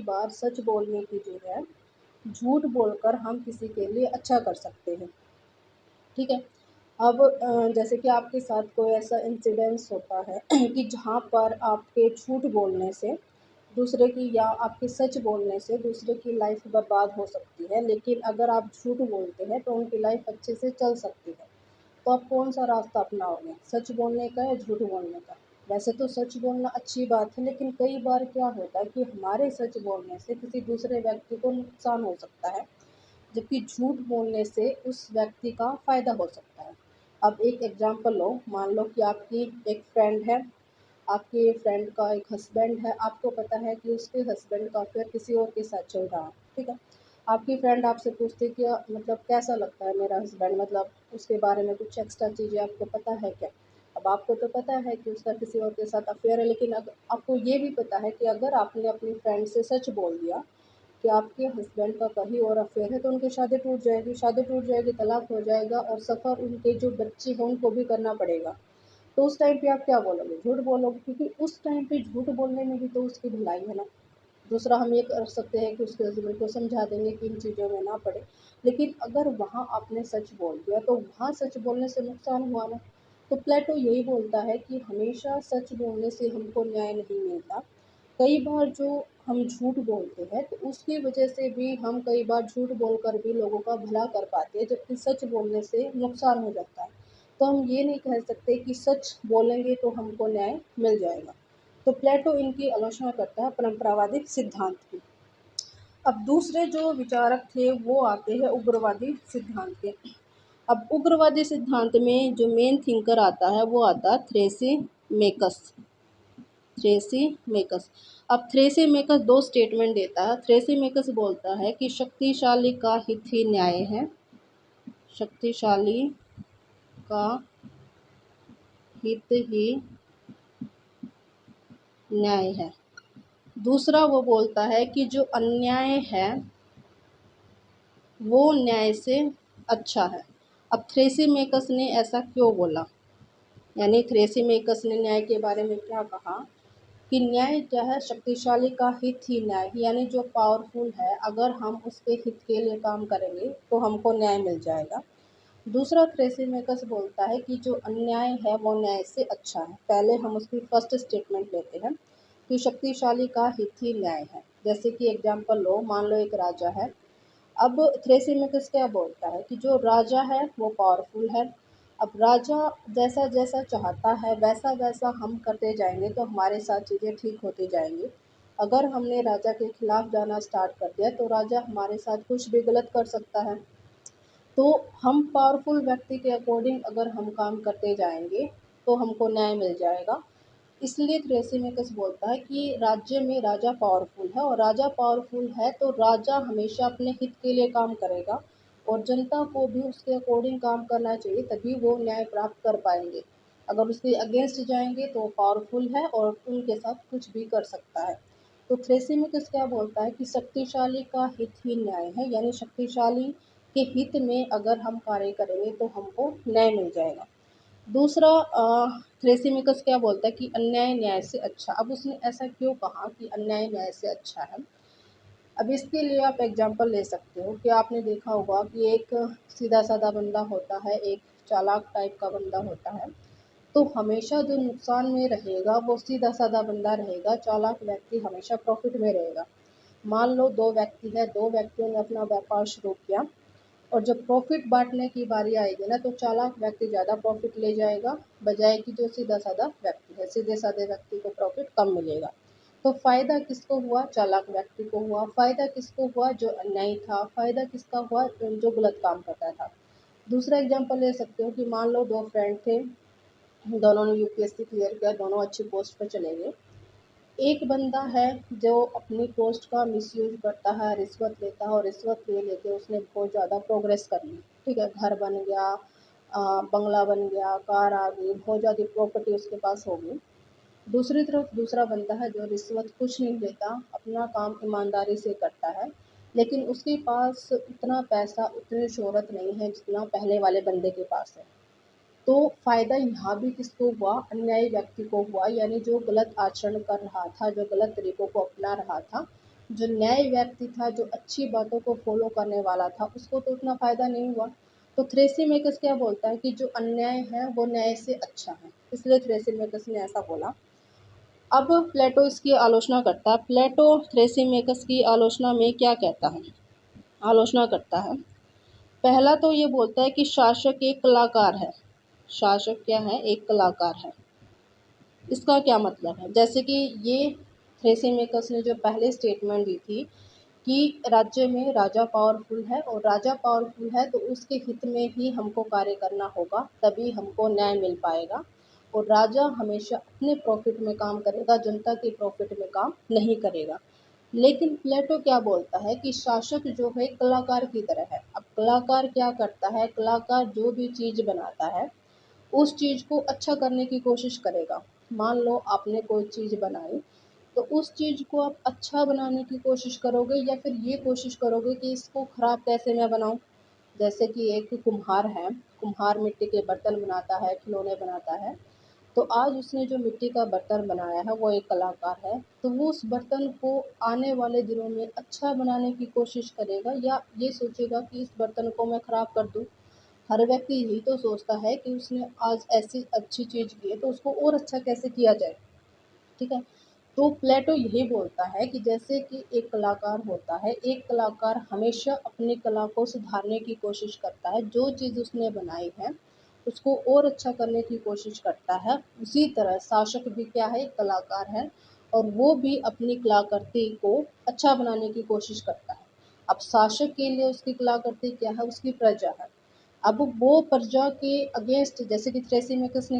बार सच बोलने की जो है, झूठ बोलकर हम किसी के लिए अच्छा कर सकते हैं, ठीक है। अब जैसे कि आपके साथ कोई ऐसा इंसिडेंस होता है कि जहाँ पर आपके झूठ बोलने से दूसरे की या आपके सच बोलने से दूसरे की लाइफ बर्बाद हो सकती है, लेकिन अगर आप झूठ बोलते हैं तो उनकी लाइफ अच्छे से चल सकती है। तो आप कौन-सा रास्ता अपनाओगे? सच बोलने का या झूठ बोलने का? वैसे तो सच बोलना अच्छी बात है, लेकिन कई बार क्या होता है कि हमारे सच बोलने से किसी दूसरे व्यक्ति को नुकसान हो सकता है, जबकि झूठ बोलने से उस व्यक्ति का फ़ायदा हो सकता है। अब एक एग्ज़ाम्पल लो, मान लो कि आपकी एक फ्रेंड है, आपके फ्रेंड का एक हस्बैंड है, आपको पता है कि उसके हस्बैंड का अफ़ेयर किसी और के साथ चल रहा है, ठीक है? आपकी फ्रेंड आपसे पूछती है कि मतलब कैसा लगता है मेरा हस्बैंड, मतलब उसके बारे में कुछ एक्स्ट्रा चीज़ें आपको पता है क्या? अब आपको तो पता है कि उसका किसी और के साथ अफ़ेयर है, लेकिन आपको ये भी पता है कि अगर आपने अपनी फ्रेंड से सच बोल दिया कि आपके हस्बैंड का कहीं और अफ़ेयर है, तो उनकी शादी टूट जाएगी, तलाक हो जाएगा और सफ़र उनके जो बच्चे हैं उनको भी करना पड़ेगा। तो उस टाइम पे आप क्या बोलोगे? झूठ बोलोगे, क्योंकि उस टाइम पे झूठ बोलने में भी तो उसकी भलाई है ना। दूसरा हम ये कर सकते हैं कि उसके हस्बैंड को समझा देंगे कि इन चीज़ों में ना पड़े। लेकिन अगर वहाँ आपने सच बोल दिया तो वहाँ सच बोलने से नुकसान हुआ ना। तो प्लेटो यही बोलता है कि हमेशा सच बोलने से हमको न्याय नहीं मिलता। कई बार जो हम झूठ बोलते हैं तो उसकी वजह से भी हम कई बार झूठ बोलकर भी लोगों का भला कर पाते हैं, जबकि सच बोलने से नुकसान हो जाता है। तो हम ये नहीं कह सकते कि सच बोलेंगे तो हमको न्याय मिल जाएगा। तो प्लेटो इनकी आलोचना करता है परंपरावादी सिद्धांत की। अब दूसरे जो विचारक थे वो आते हैं उग्रवादी सिद्धांत के। अब उग्रवादी सिद्धांत में जो मेन थिंकर आता है वो आता है थ्रेसीमेकस। थ्रेसीमेकस। अब थ्रेसीमेकस दो स्टेटमेंट देता है। थ्रेसीमेकस बोलता है कि शक्तिशाली का हित ही न्याय है, शक्तिशाली का हित ही न्याय है। दूसरा वो बोलता है कि जो अन्याय है वो न्याय से अच्छा है। अब थ्रेसीमेकस ने ऐसा क्यों बोला, यानी थ्रेसीमेकस ने न्याय के बारे में क्या कहा कि न्याय क्या है, शक्तिशाली का हित ही न्याय, यानी जो पावरफुल है अगर हम उसके हित के लिए काम करेंगे तो हमको न्याय मिल जाएगा। दूसरा थ्रेसीमेकस बोलता है कि जो अन्याय है वो न्याय से अच्छा है। पहले हम उसकी फर्स्ट स्टेटमेंट लेते हैं कि शक्तिशाली का हित ही न्याय है। जैसे कि एग्जाम्पल लो, मान लो एक राजा है। अब थ्रेसिमेकिस क्या बोलता है कि जो राजा है वो पावरफुल है। अब राजा जैसा जैसा चाहता है वैसा वैसा हम करते जाएंगे तो हमारे साथ चीज़ें ठीक होती जाएंगी। अगर हमने राजा के खिलाफ जाना स्टार्ट कर दिया तो राजा हमारे साथ कुछ भी गलत कर सकता है। तो हम पावरफुल व्यक्ति के अकॉर्डिंग अगर हम काम करते जाएंगे तो हमको न्याय मिल जाएगा। इसलिए थ्रेसिमेकस बोलता है कि राज्य में राजा पावरफुल है, और राजा पावरफुल है तो राजा हमेशा अपने हित के लिए काम करेगा और जनता को भी उसके अकॉर्डिंग काम करना चाहिए, तभी वो न्याय प्राप्त कर पाएंगे। अगर उसके अगेंस्ट जाएंगे तो पावरफुल है और उनके साथ कुछ भी कर सकता है। तो थ्रेसिमेकस क्या बोलता है कि शक्तिशाली का हित ही न्याय है, यानी शक्तिशाली के हित में अगर हम कार्य करेंगे तो हमको न्याय मिल जाएगा। दूसरा थ्रेसिमिकस क्या बोलता है कि अन्याय न्याय से अच्छा। अब उसने ऐसा क्यों कहा कि अन्याय न्याय से अच्छा है? अब इसके लिए आप एग्जांपल ले सकते हो कि आपने देखा होगा कि एक सीधा साधा बंदा होता है, एक चालाक टाइप का बंदा होता है। तो हमेशा जो नुकसान में रहेगा वो सीधा साधा बंदा रहेगा, चालाक व्यक्ति हमेशा प्रॉफिट में रहेगा। मान लो दो व्यक्ति हैं, दो व्यक्तियों ने अपना व्यापार शुरू किया और जब प्रॉफिट बाँटने की बारी आएगी ना तो चालाक व्यक्ति ज़्यादा प्रॉफिट ले जाएगा, बजाय कि जो सीधा-साधा व्यक्ति है। सीधे-साधे व्यक्ति को प्रॉफिट कम मिलेगा। तो फ़ायदा किसको हुआ? चालाक व्यक्ति को हुआ। फ़ायदा किसको हुआ? जो अन्यायी था। फ़ायदा किसका हुआ? जो गलत काम कर रहा था। दूसरा एग्ज़ाम्पल ले सकते हो कि मान लो 2 फ्रेंड थे, दोनों ने यूपीएससी क्लियर किया, दोनों अच्छी पोस्ट पे चले गए। एक बंदा है जो अपनी पोस्ट का मिसयूज़ करता है, रिश्वत लेता है और रिश्वत ले लेके उसने बहुत ज़्यादा प्रोग्रेस कर ली, ठीक है? घर बन गया, बंगला बन गया, कार आ गई, बहुत ज़्यादा प्रॉपर्टी उसके पास हो गई। दूसरी तरफ दूसरा बंदा है जो रिश्वत कुछ नहीं लेता, अपना काम ईमानदारी से करता है, लेकिन उसके पास उतना पैसा, उतनी शोहरत नहीं है जितना पहले वाले बंदे के पास है। तो फ़ायदा यहाँ भी किसको हुआ? अन्यायी व्यक्ति को हुआ, यानी जो गलत आचरण कर रहा था, जो गलत तरीकों को अपना रहा था, जो न्याय व्यक्ति था, जो अच्छी बातों को फॉलो करने वाला था, उसको तो उतना फ़ायदा नहीं हुआ। तो थ्रेसिमेकस क्या बोलता है कि जो अन्याय है वो न्याय से अच्छा है, इसलिए थ्रेसिमेकस ने ऐसा बोला। अब प्लेटो इसकी आलोचना करता है। प्लेटो थ्रेसिमेकस की आलोचना में क्या कहता है, आलोचना करता है। पहला तो ये बोलता है कि शासक एक कलाकार है। शासक क्या है, एक कलाकार है। इसका क्या मतलब है, जैसे कि ये थ्रेसिमेकस ने जो पहले स्टेटमेंट दी थी कि राज्य में राजा पावरफुल है और राजा पावरफुल है तो उसके हित में ही हमको कार्य करना होगा, तभी हमको न्याय मिल पाएगा। और राजा हमेशा अपने प्रॉफिट में काम करेगा, जनता के प्रॉफिट में काम नहीं करेगा। लेकिन प्लेटो क्या बोलता है कि शासक जो है कलाकार की तरह है। अब कलाकार क्या करता है, कलाकार जो भी चीज़ बनाता है उस चीज़ को अच्छा करने की कोशिश करेगा। मान लो आपने कोई चीज़ बनाई, तो उस चीज़ को आप अच्छा बनाने की कोशिश करोगे या फिर ये कोशिश करोगे कि इसको ख़राब कैसे मैं बनाऊँ। जैसे कि एक कुम्हार है, कुम्हार मिट्टी के बर्तन बनाता है, खिलौने बनाता है। तो आज उसने जो मिट्टी का बर्तन बनाया है वो एक कलाकार है, तो वो उस बर्तन को आने वाले दिनों में अच्छा बनाने की कोशिश करेगा या ये सोचेगा कि इस बर्तन को मैं ख़राब कर दूँ। हर व्यक्ति यही तो सोचता है कि उसने आज ऐसी अच्छी चीज़ की है तो उसको और अच्छा कैसे किया जाए, ठीक है। तो प्लेटो यही बोलता है कि जैसे कि एक कलाकार होता है, एक कलाकार हमेशा अपनी कला को सुधारने की कोशिश करता है, जो चीज़ उसने बनाई है उसको और अच्छा करने की कोशिश करता है। उसी तरह शासक भी क्या है, एक कलाकार है और वो भी अपनी कलाकृति को अच्छा बनाने की कोशिश करता है। अब शासक के लिए उसकी कलाकृति क्या है, उसकी प्रजा है। अब वो प्रजा के अगेंस्ट, जैसे कि थ्रेसिमेकस ने